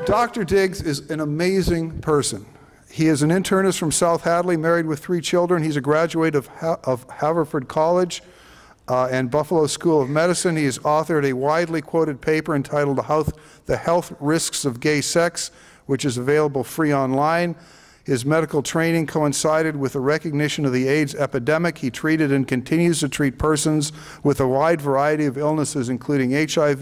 Dr. Diggs is an amazing person. He is an internist from South Hadley, married with 3 children. He's a graduate of Haverford College and Buffalo School of Medicine. He has authored a widely quoted paper entitled The Health Risks of Gay Sex, which is available free online. His medical training coincided with the recognition of the AIDS epidemic. He treated and continues to treat persons with a wide variety of illnesses, including HIV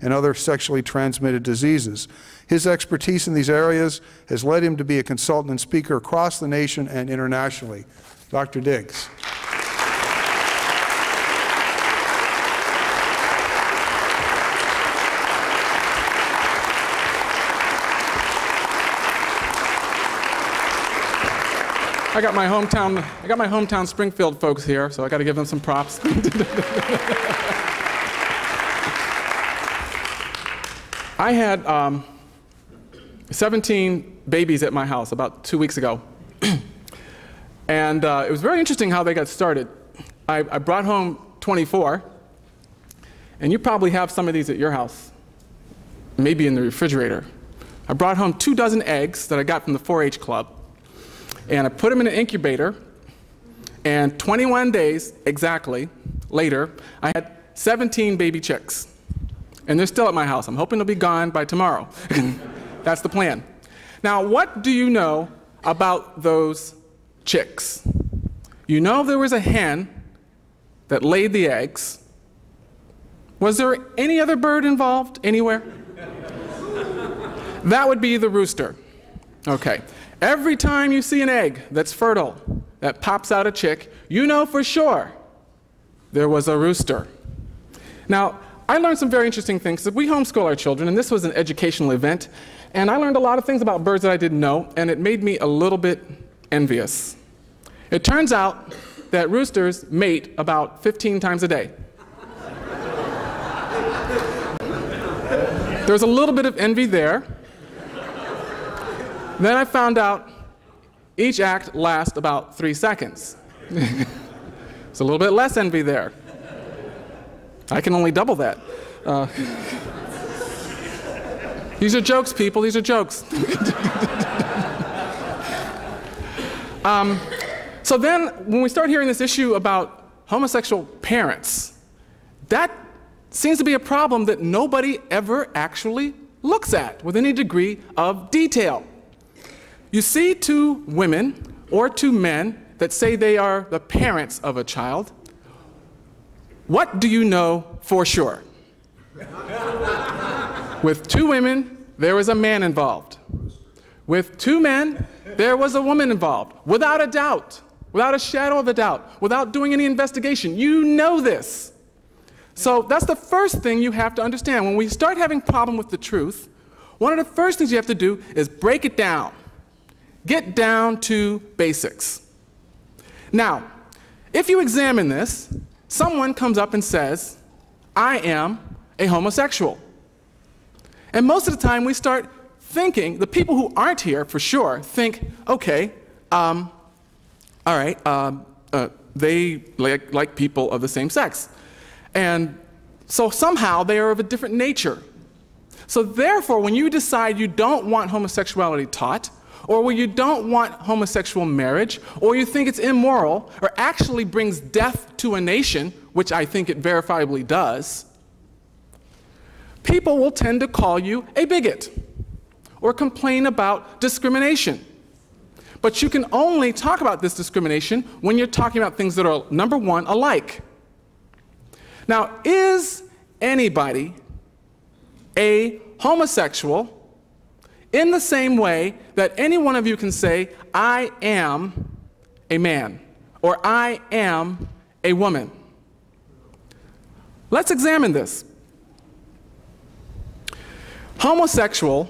and other sexually transmitted diseases. His expertise in these areas has led him to be a consultant and speaker across the nation and internationally. Dr. Diggs. I got my hometown Springfield folks here, so I got to give them some props. I had 17 babies at my house about 2 weeks ago. And it was very interesting how they got started. I brought home 24, and you probably have some of these at your house, maybe in the refrigerator. I brought home 2 dozen eggs that I got from the 4-H club. And I put them in an incubator, and 21 days exactly later, I had 17 baby chicks. And they're still at my house. I'm hoping they'll be gone by tomorrow. That's the plan. Now, what do you know about those chicks? You know there was a hen that laid the eggs. Was there any other bird involved anywhere? That would be the rooster. Okay. Every time you see an egg that's fertile, that pops out a chick, you know for sure there was a rooster. Now, I learned some very interesting things. We homeschool our children, and this was an educational event, and I learned a lot of things about birds that I didn't know, and it made me a little bit envious. It turns out that roosters mate about 15 times a day. There's a little bit of envy there. Then I found out each act lasts about 3 seconds. It's a little bit less envy there. I can only double that. These are jokes, people. These are jokes. So then, when we start hearing this issue about homosexual parents, that seems to be a problem that nobody ever actually looks at with any degree of detail. You see 2 women or 2 men that say they are the parents of a child. What do you know for sure? With 2 women, there was a man involved. With 2 men, there was a woman involved. Without a doubt, without a shadow of a doubt, without doing any investigation. You know this. So that's the first thing you have to understand. When we start having a problem with the truth, one of the first things you have to do is break it down. Get down to basics. Now, if you examine this, someone comes up and says, I am a homosexual. And most of the time we start thinking, the people who aren't here for sure think, okay, all right, they like people of the same sex. And so somehow they are of a different nature. So therefore, when you decide you don't want homosexuality taught, or when you don't want homosexual marriage, or you think it's immoral, or actually brings death to a nation, which I think it verifiably does, people will tend to call you a bigot, or complain about discrimination. But you can only talk about this discrimination when you're talking about things that are, number one, alike. Now, is anybody a homosexual in the same way that any one of you can say, I am a man, or I am a woman? Let's examine this. Homosexual,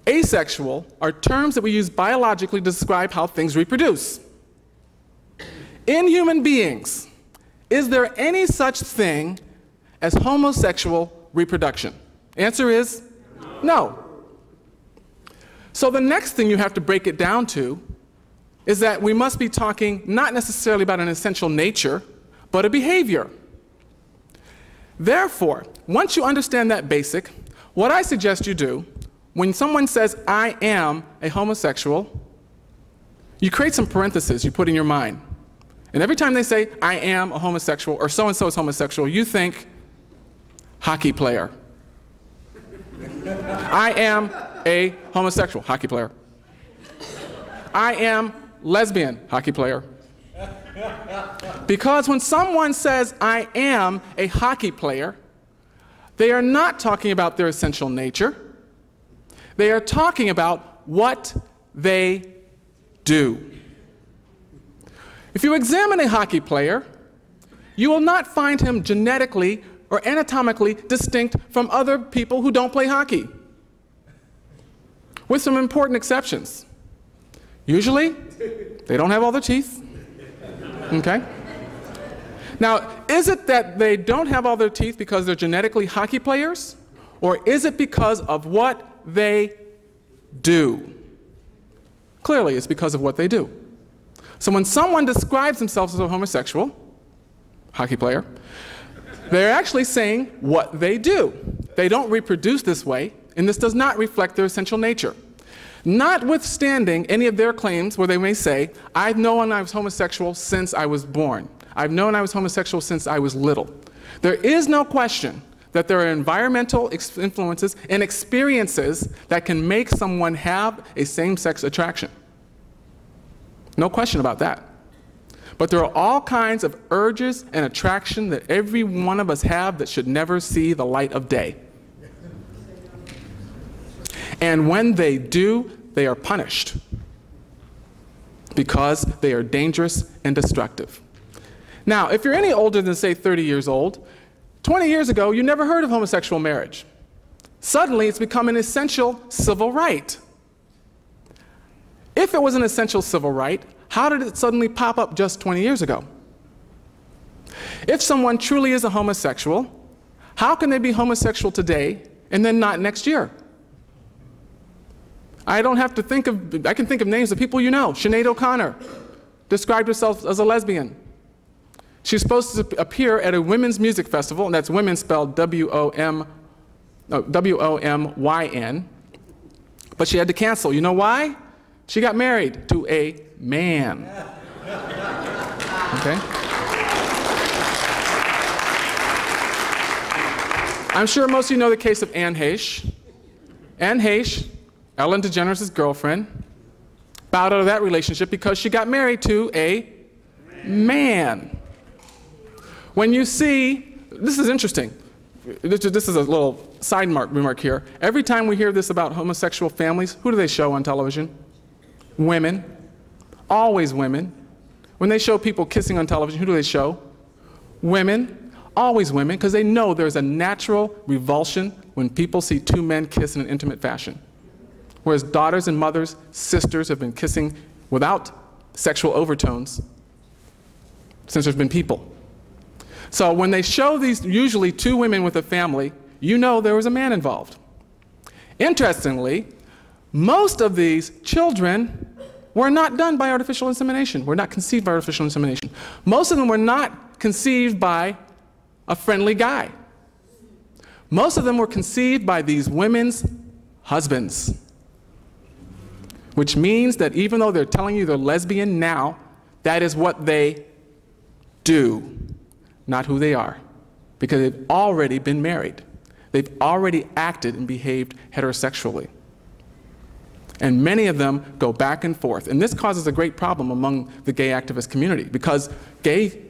asexual are terms that we use biologically to describe how things reproduce. In human beings, is there any such thing as homosexual reproduction? Answer is no. So the next thing you have to break it down to is that we must be talking not necessarily about an essential nature, but a behavior. Therefore, once you understand that basic, what I suggest you do, when someone says, I am a homosexual, you create some parentheses you put in your mind. And every time they say, I am a homosexual, or so-and-so is homosexual, you think, hockey player. I am a homosexual, hockey player. I am lesbian, hockey player. Because when someone says, I am a hockey player, they are not talking about their essential nature. They are talking about what they do. If you examine a hockey player, you will not find him genetically or anatomically distinct from other people who don't play hockey, with some important exceptions. Usually, they don't have all their teeth. Okay? Now, is it that they don't have all their teeth because they're genetically hockey players? Or is it because of what they do? Clearly, it's because of what they do. So when someone describes themselves as a homosexual, hockey player, they're actually saying what they do. They don't reproduce this way, and this does not reflect their essential nature. Notwithstanding any of their claims where they may say, I've known I was homosexual since I was born. I've known I was homosexual since I was little. There is no question that there are environmental influences and experiences that can make someone have a same-sex attraction. No question about that. But there are all kinds of urges and attraction that every one of us have that should never see the light of day. And when they do, they are punished because they are dangerous and destructive. Now, if you're any older than, say, 30 years old, 20 years ago, you never heard of homosexual marriage. Suddenly, it's become an essential civil right. If it was an essential civil right, how did it suddenly pop up just 20 years ago? If someone truly is a homosexual, how can they be homosexual today and then not next year? I don't have to think of, I can think of names of people you know. Sinead O'Connor described herself as a lesbian. She's supposed to appear at a women's music festival, and that's women spelled W-O-M-Y-N, but she had to cancel. You know why? She got married to a man. Okay? I'm sure most of you know the case of Anne Heche. Anne Heche, Ellen DeGeneres' girlfriend, bowed out of that relationship because she got married to a man. When you see, this is interesting. This is a little side remark here. Every time we hear this about homosexual families, who do they show on television? Women. Always women. When they show people kissing on television, who do they show? Women. Always women, because they know there's a natural revulsion when people see two men kiss in an intimate fashion. Whereas daughters and mothers, sisters have been kissing without sexual overtones since there's been people. So when they show these, usually two women with a family, you know there was a man involved. Interestingly, most of these children were not done by artificial insemination, were not conceived by artificial insemination. Most of them were not conceived by a friendly guy. Most of them were conceived by these women's husbands, which means that even though they're telling you they're lesbian now, that is what they do, not who they are, because they've already been married. They've already acted and behaved heterosexually. And many of them go back and forth. And this causes a great problem among the gay activist community, because gay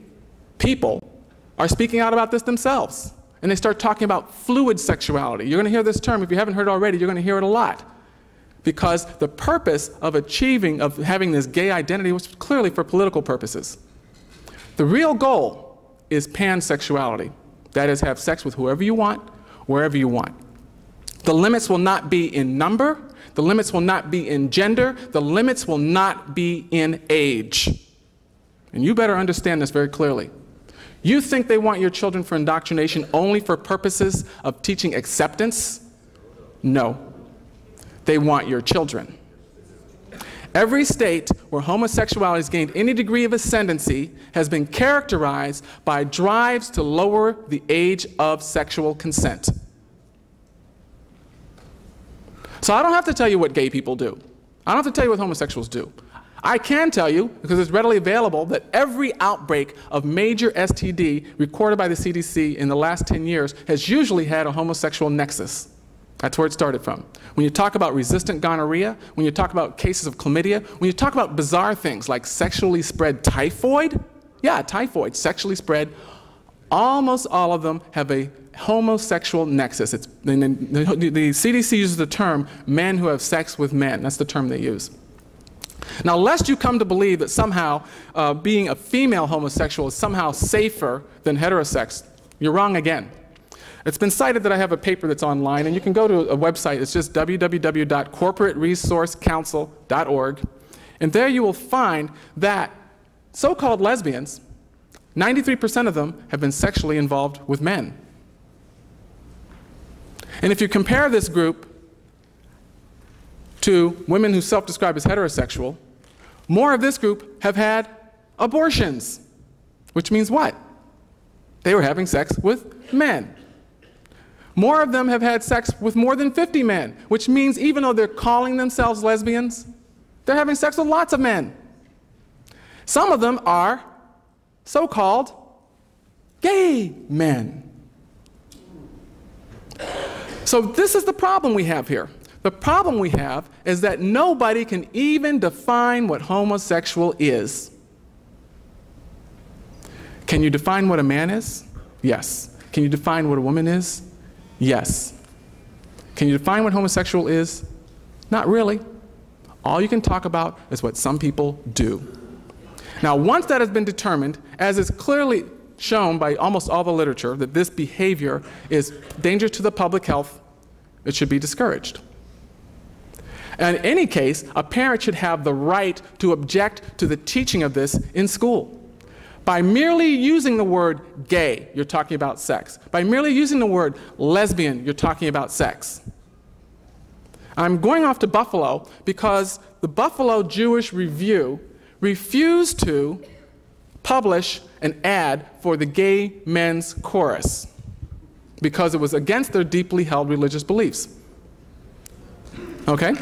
people are speaking out about this themselves. And they start talking about fluid sexuality. You're going to hear this term. If you haven't heard it already, you're going to hear it a lot. Because the purpose of having this gay identity was clearly for political purposes. The real goal is pansexuality. That is, have sex with whoever you want, wherever you want. The limits will not be in number. The limits will not be in gender. The limits will not be in age. And you better understand this very clearly. You think they want your children for indoctrination only for purposes of teaching acceptance? No. They want your children. Every state where homosexuality has gained any degree of ascendancy has been characterized by drives to lower the age of sexual consent. So I don't have to tell you what gay people do. I don't have to tell you what homosexuals do. I can tell you, because it's readily available, that every outbreak of major STD recorded by the CDC in the last 10 years has usually had a homosexual nexus. That's where it started from. When you talk about resistant gonorrhea, when you talk about cases of chlamydia, when you talk about bizarre things like sexually spread typhoid, yeah, typhoid, sexually spread, almost all of them have a homosexual nexus. The CDC uses the term men who have sex with men. That's the term they use. Now, lest you come to believe that somehow being a female homosexual is somehow safer than heterosex, you're wrong again. It's been cited that I have a paper that's online, and you can go to a website. It's just www.corporateresourcecouncil.org, and there you will find that so-called lesbians, 93% of them have been sexually involved with men. And if you compare this group to women who self-describe as heterosexual, more of this group have had abortions, which means what? They were having sex with men. More of them have had sex with more than 50 men, which means even though they're calling themselves lesbians, they're having sex with lots of men. Some of them are so-called gay men. So this is the problem we have here. The problem we have is that nobody can even define what homosexual is. Can you define what a man is? Yes. Can you define what a woman is? Yes. Can you define what homosexual is? Not really. All you can talk about is what some people do. Now, once that has been determined, as is clearly shown by almost all the literature, that this behavior is dangerous to the public health, it should be discouraged. And in any case, a parent should have the right to object to the teaching of this in school. By merely using the word gay, you're talking about sex. By merely using the word lesbian, you're talking about sex. I'm going off to Buffalo because the Buffalo Jewish Review refused to publish an ad for the gay men's chorus because it was against their deeply held religious beliefs. Okay?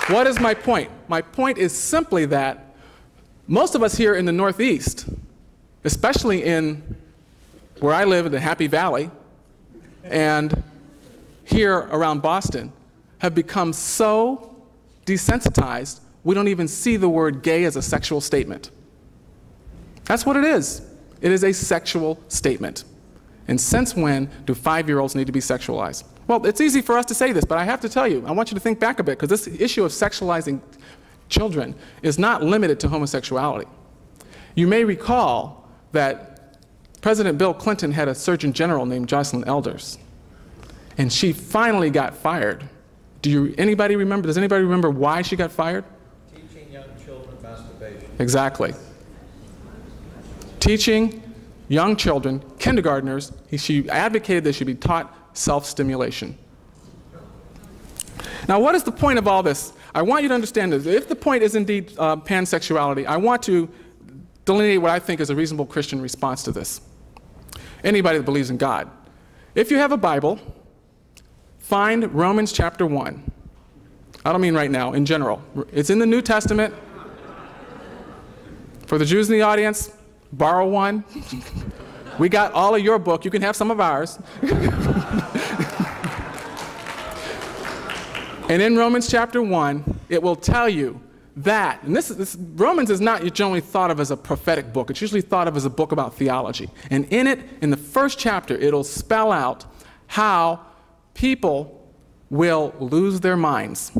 What is my point? My point is simply that most of us here in the Northeast, especially in where I live in the Happy Valley and here around Boston, have become so desensitized we don't even see the word gay as a sexual statement. That's what it is. It is a sexual statement. And since when do 5-year-olds need to be sexualized? Well, it's easy for us to say this, but I have to tell you, I want you to think back a bit, because this issue of sexualizing children is not limited to homosexuality. You may recall that President Bill Clinton had a Surgeon General named Jocelyn Elders, and she finally got fired. Does anybody remember why she got fired? Teaching young children masturbation. Exactly. Teaching young children, kindergartners, she advocated they should be taught self-stimulation. Now, what is the point of all this? I want you to understand this. If the point is indeed pansexuality, I want to delineate what I think is a reasonable Christian response to this. Anybody that believes in God. If you have a Bible, find Romans chapter 1. I don't mean right now, in general. It's in the New Testament. For the Jews in the audience, borrow one. We got all of your book. You can have some of ours. And in Romans chapter 1, it will tell you that, and Romans is not generally thought of as a prophetic book. It's usually thought of as a book about theology. And in it, in the first chapter, it'll spell out how people will lose their minds.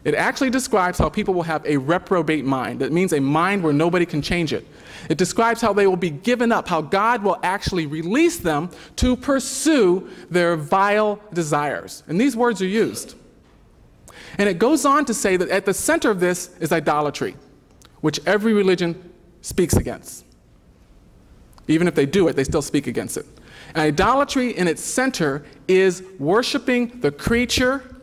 It actually describes how people will have a reprobate mind. That means a mind where nobody can change it. It describes how they will be given up, how God will actually release them to pursue their vile desires. And these words are used. And it goes on to say that at the center of this is idolatry, which every religion speaks against. Even if they do it, they still speak against it. And idolatry in its center is worshiping the creature